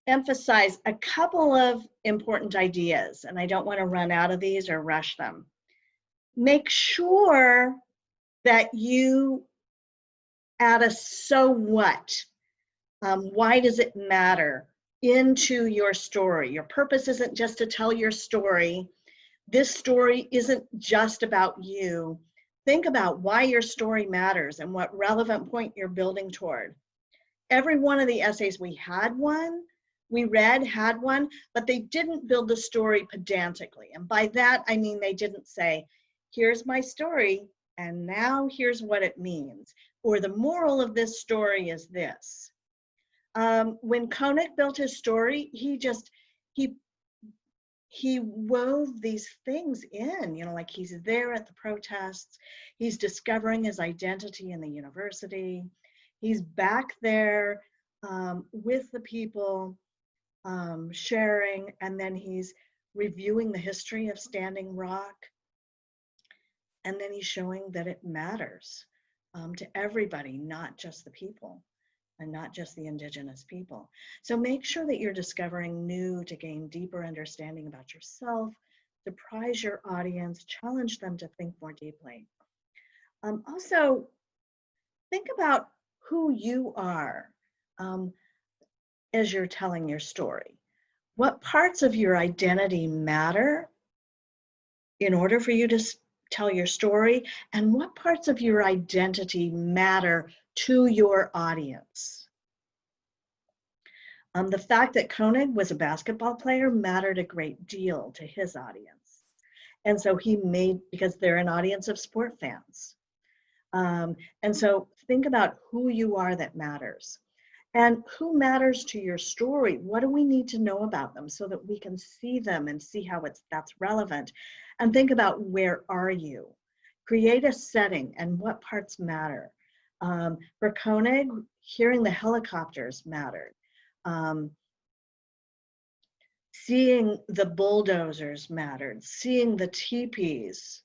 emphasize a couple of important ideas, and I don't want to run out of these or rush them. Make sure that you add a so what. Why does it matter into your story? Your purpose isn't just to tell your story. This story isn't just about you. Think about why your story matters and what relevant point you're building toward. Every one of the essays we read had one, but they didn't build the story pedantically. And by that, I mean they didn't say, here's my story, and now here's what it means. Or the moral of this story is this. When Koenig built his story, he wove these things in, like he's there at the protests, he's discovering his identity in the university, he's back there with the people, sharing, and then he's reviewing the history of Standing Rock, and then he's showing that it matters to everybody, not just the people. And not just the indigenous people. So make sure that you're discovering new to gain deeper understanding about yourself, surprise your audience, challenge them to think more deeply. Also, think about who you are as you're telling your story. What parts of your identity matter in order for you to tell your story, and what parts of your identity matter to your audience. The fact that Koenig was a basketball player mattered a great deal to his audience. And so because they're an audience of sport fans. And so think about who you are that matters. And who matters to your story? What do we need to know about them so that we can see them and see how that's relevant? And think about, where are you? Create a setting and what parts matter. For Koenig, hearing the helicopters mattered. Seeing the bulldozers mattered. Seeing the teepees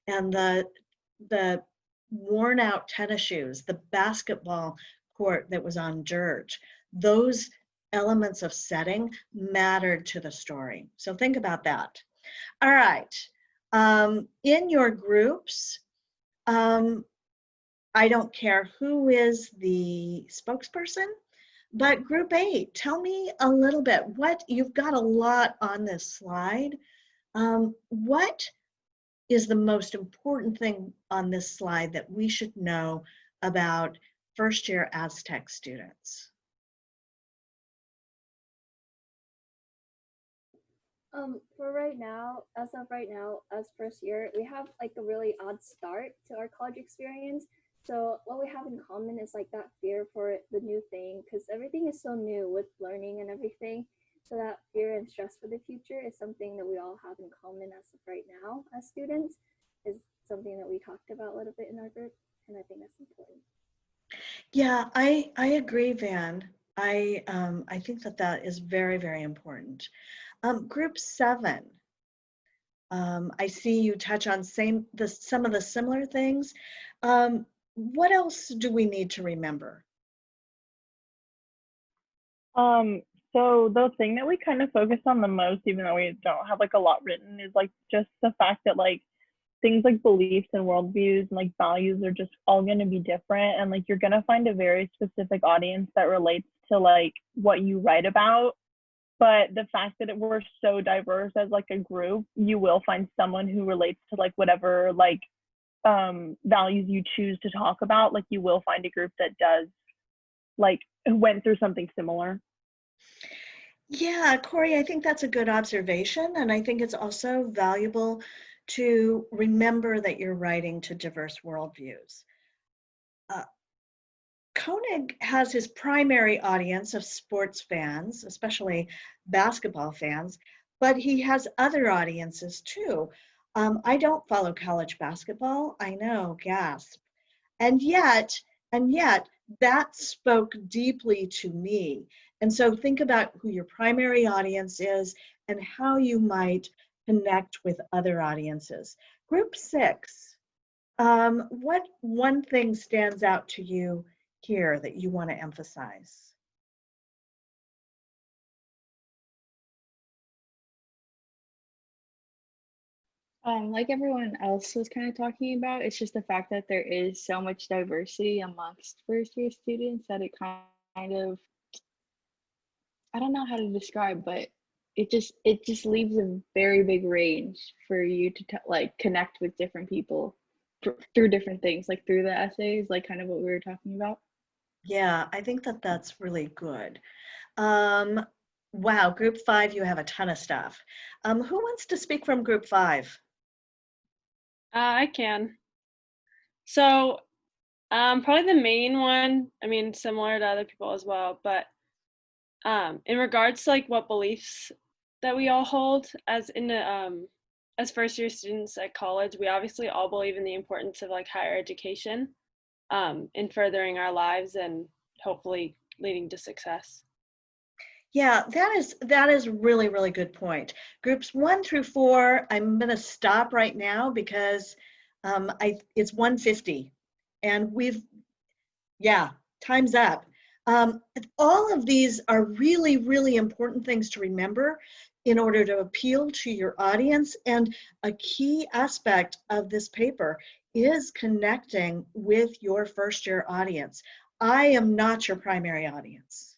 and the worn out tennis shoes, the basketball court that was on dirt. Those elements of setting mattered to the story. So think about that. All right. In your groups, I don't care who is the spokesperson, but group 8, tell me a little bit. You've got a lot on this slide. What is the most important thing on this slide that we should know about first-year Aztec students? For right now, as first year, we have like a really odd start to our college experience. So what we have in common is like that fear for the new thing, because everything is so new with learning and everything. So that fear and stress for the future is something that we all have in common as of right now as students, is something that we talked about a little bit in our group, and I think that's important. Yeah, I agree, Van. I think that is very, very important. Group 7, I see you touch on some of the similar things. What else do we need to remember? So the thing that we kind of focus on the most, even though we don't have like a lot written, is like just the fact that like things like beliefs and worldviews and like values are just all going to be different, and like you're going to find a very specific audience that relates to like what you write about. But the fact that we're so diverse as like a group, you will find someone who relates to like whatever like values you choose to talk about. Like you will find a group that does like went through something similar. Yeah, Corey, I think that's a good observation. And I think it's also valuable to remember that you're writing to diverse worldviews. Koenig has his primary audience of sports fans, especially basketball fans, but he has other audiences too. I don't follow college basketball, I know, gasp. And yet, that spoke deeply to me. And so think about who your primary audience is and how you might connect with other audiences. Group 6, what one thing stands out to you here that you want to emphasize? Like everyone else was kind of talking about, it's just the fact that there is so much diversity amongst first year students that it kind of, I don't know how to describe, but it just leaves a very big range for you to like connect with different people through different things, like through the essays, like kind of what we were talking about. Yeah, I think that that's really good. Wow, group 5, you have a ton of stuff. Who wants to speak from group 5? I can. So, probably the main one, I mean, similar to other people as well, but in regards to like what beliefs that we all hold as first year students at college, we obviously all believe in the importance of like higher education in furthering our lives and hopefully leading to success. Yeah, that is really, really good point. Groups 1 through 4, I'm going to stop right now because it's 1:50 and yeah, time's up. All of these are really, really important things to remember in order to appeal to your audience. And a key aspect of this paper is connecting with your first year audience. I am not your primary audience.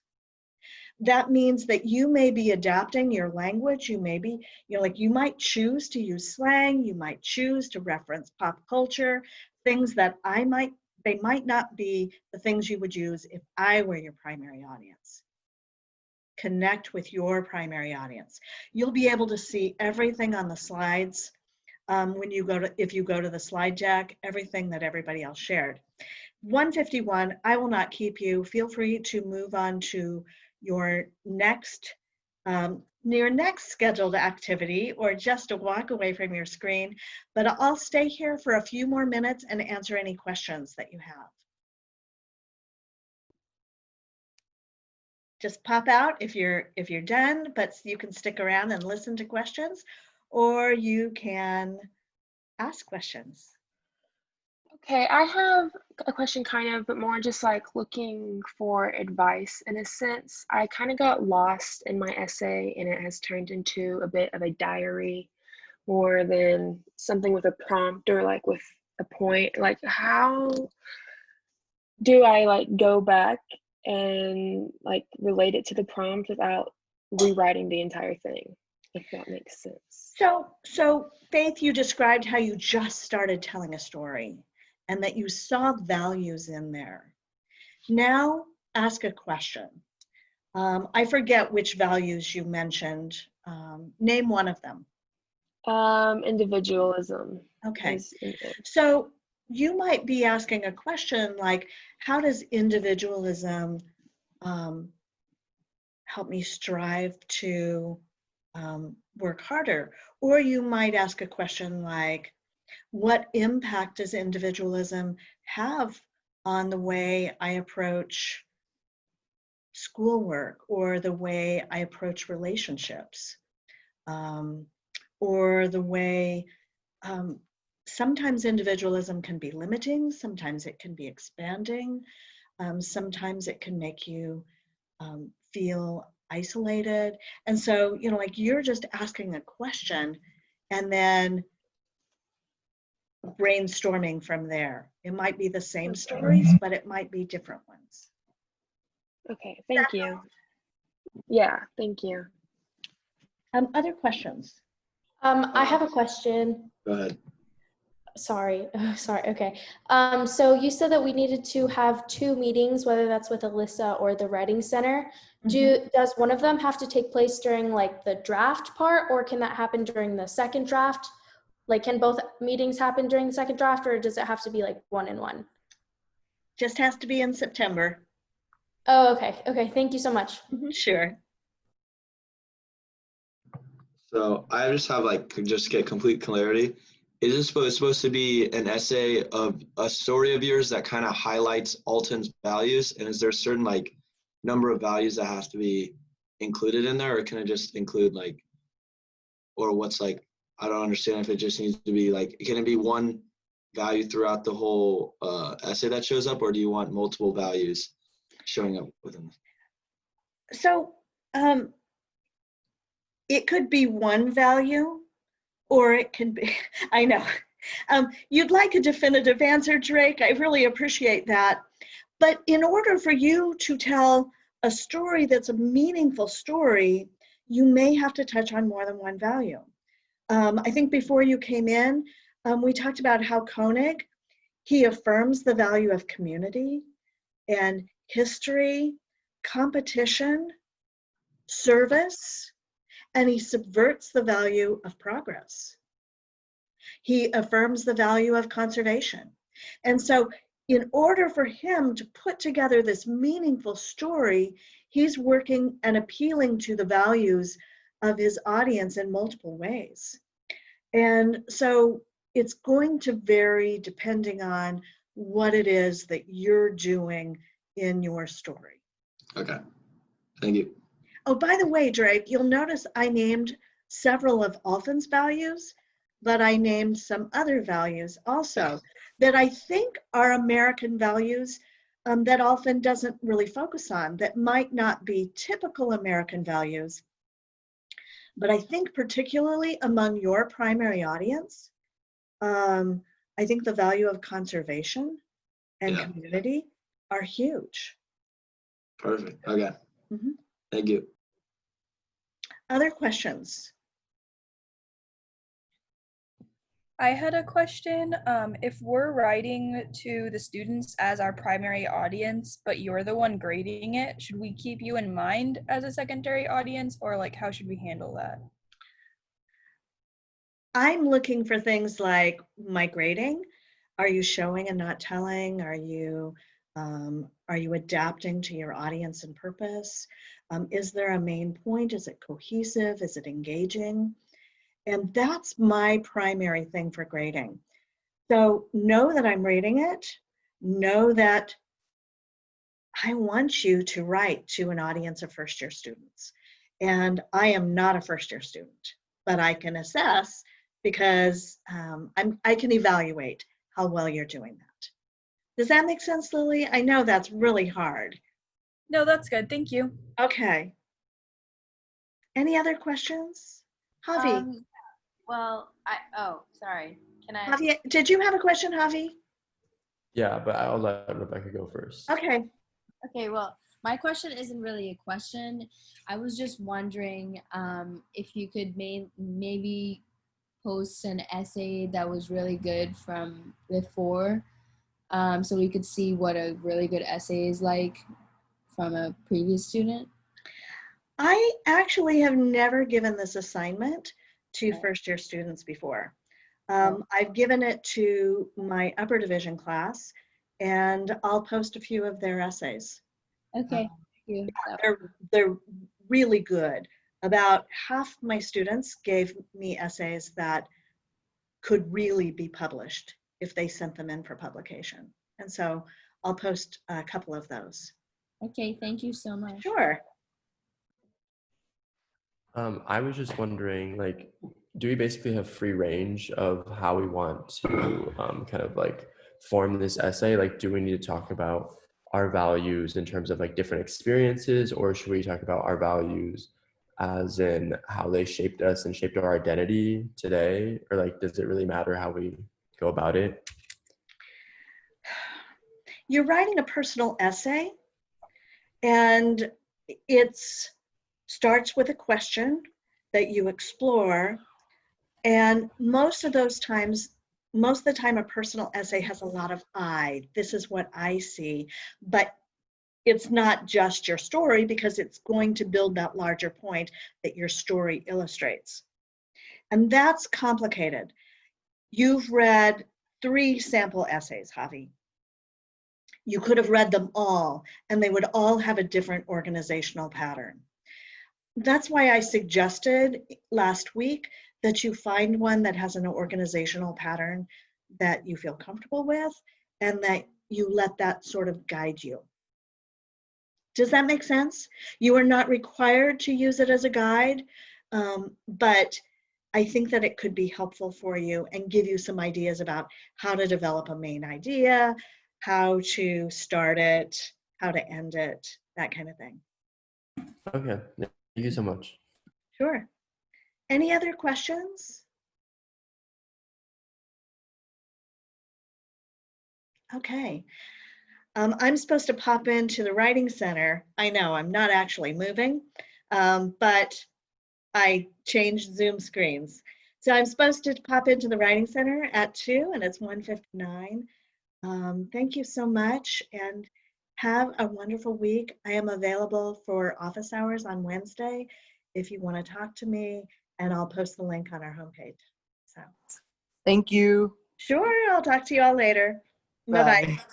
That means that you may be adapting your language. You may be, like you might choose to use slang. You might choose to reference pop culture, things that they might not be the things you would use if I were your primary audience. Connect with your primary audience. You'll be able to see everything on the slides if you go to the slide deck, everything that everybody else shared. 1:51, I will not keep you. Feel free to move on to your next scheduled activity or just to walk away from your screen, but I'll stay here for a few more minutes and answer any questions that you have. Just pop out if you're done, but you can stick around and listen to questions, or you can ask questions. Okay, I have a question kind of, but more just like looking for advice in a sense. I kind of got lost in my essay and it has turned into a bit of a diary more than something with a prompt or like with a point. Like, how do I like go back and like relate it to the prompt without rewriting the entire thing, if that makes sense? So Faith, you described how you just started telling a story and that you saw values in there. Now ask a question. I forget which values you mentioned. Name one of them. Individualism. Okay. So you might be asking a question like, how does individualism help me strive to work harder? Or you might ask a question like, what impact does individualism have on the way I approach schoolwork or the way I approach relationships? Or the way sometimes individualism can be limiting, sometimes it can be expanding, sometimes it can make you feel isolated. And so, like you're just asking a question and then brainstorming from there. It might be the same stories, but it might be different ones. Okay, thank you. Yeah, thank you. Other questions? I have a question. Go ahead. Sorry. Okay. So you said that we needed to have 2 meetings, whether that's with Alyssa or the Writing Center. Does one of them have to take place during like the draft part, or can that happen during the second draft? Like, can both meetings happen during the second draft, or does it have to be like 1 and 1? Just has to be in September. Oh, okay. Okay. Thank you so much. Sure. So I just have just get complete clarity. Is this supposed to be an essay of a story of yours that kind of highlights Alton's values? And is there a certain number of values that has to be included in there, or can it just include or what's I don't understand if it just needs to be can it be one value throughout the whole essay that shows up, or do you want multiple values showing up within this? So it could be one value, or it can be, I know. You'd like a definitive answer, Drake. I really appreciate that. But in order for you to tell a story that's a meaningful story, you may have to touch on more than one value. I think before you came in, we talked about how Koenig, he affirms the value of community and history, competition, service, and he subverts the value of progress. He affirms the value of conservation. And so in order for him to put together this meaningful story, he's working and appealing to the values of his audience in multiple ways. And so it's going to vary depending on what it is that you're doing in your story. Okay, thank you. Oh, by the way, Drake, you'll notice I named several of Alton's values, but I named some other values also that I think are American values that Alton doesn't really focus on, that might not be typical American values. But I think particularly among your primary audience, I think the value of conservation and community are huge. Perfect. Okay. Mm-hmm. Thank you. Other questions? I had a question. If we're writing to the students as our primary audience, but you're the one grading it, should we keep you in mind as a secondary audience, or like how should we handle that? I'm looking for things like my grading. Are you showing and not telling? Are you adapting to your audience and purpose? Is there a main point? Is it cohesive? Is it engaging? And that's my primary thing for grading. So know that I'm rating it. Know that I want you to write to an audience of first-year students. And I am not a first-year student, but I can assess because I can evaluate how well you're doing that. Does that make sense, Lily? I know that's really hard. No, that's good. Thank you. Okay. Any other questions? Javi. Well, sorry. Can I? Javi, did you have a question, Javi? Yeah, but I'll let Rebecca go first. Okay. Okay, well, my question isn't really a question. I was just wondering if you could maybe post an essay that was really good from before, so we could see what a really good essay is like from a previous student. I actually have never given this assignment to first-year students before. I've given it to my upper division class, and I'll post a few of their essays. Okay, thank you. They're really good. About half my students gave me essays that could really be published if they sent them in for publication. And so I'll post a couple of those. Okay, thank you so much. Sure. I was just wondering, like, do we basically have free range of how we want to kind of like form this essay? Like, do we need to talk about our values in terms of like different experiences, or should we talk about our values as in how they shaped us and shaped our identity today? Or like, does it really matter how we go about it? You're writing a personal essay, and it starts with a question that you explore. And most of the time a personal essay has a lot of this is what I see, but it's not just your story because it's going to build that larger point that your story illustrates. And that's complicated. You've read 3 sample essays, Javi. You could have read them all, and they would all have a different organizational pattern. That's why I suggested last week that you find one that has an organizational pattern that you feel comfortable with, and that you let that sort of guide you. Does that make sense? You are not required to use it as a guide, but I think that it could be helpful for you and give you some ideas about how to develop a main idea, how to start it, how to end it, that kind of thing. Okay, thank you so much. Sure. Any other questions? Okay. I'm supposed to pop into the Writing Center. I know I'm not actually moving, but I changed Zoom screens. So I'm supposed to pop into the Writing Center at 2 and it's 1:59. Thank you so much and have a wonderful week. I am available for office hours on Wednesday if you want to talk to me, and I'll post the link on our homepage. So, Thank you. sure, I'll talk to you all later. Bye-bye. Bye.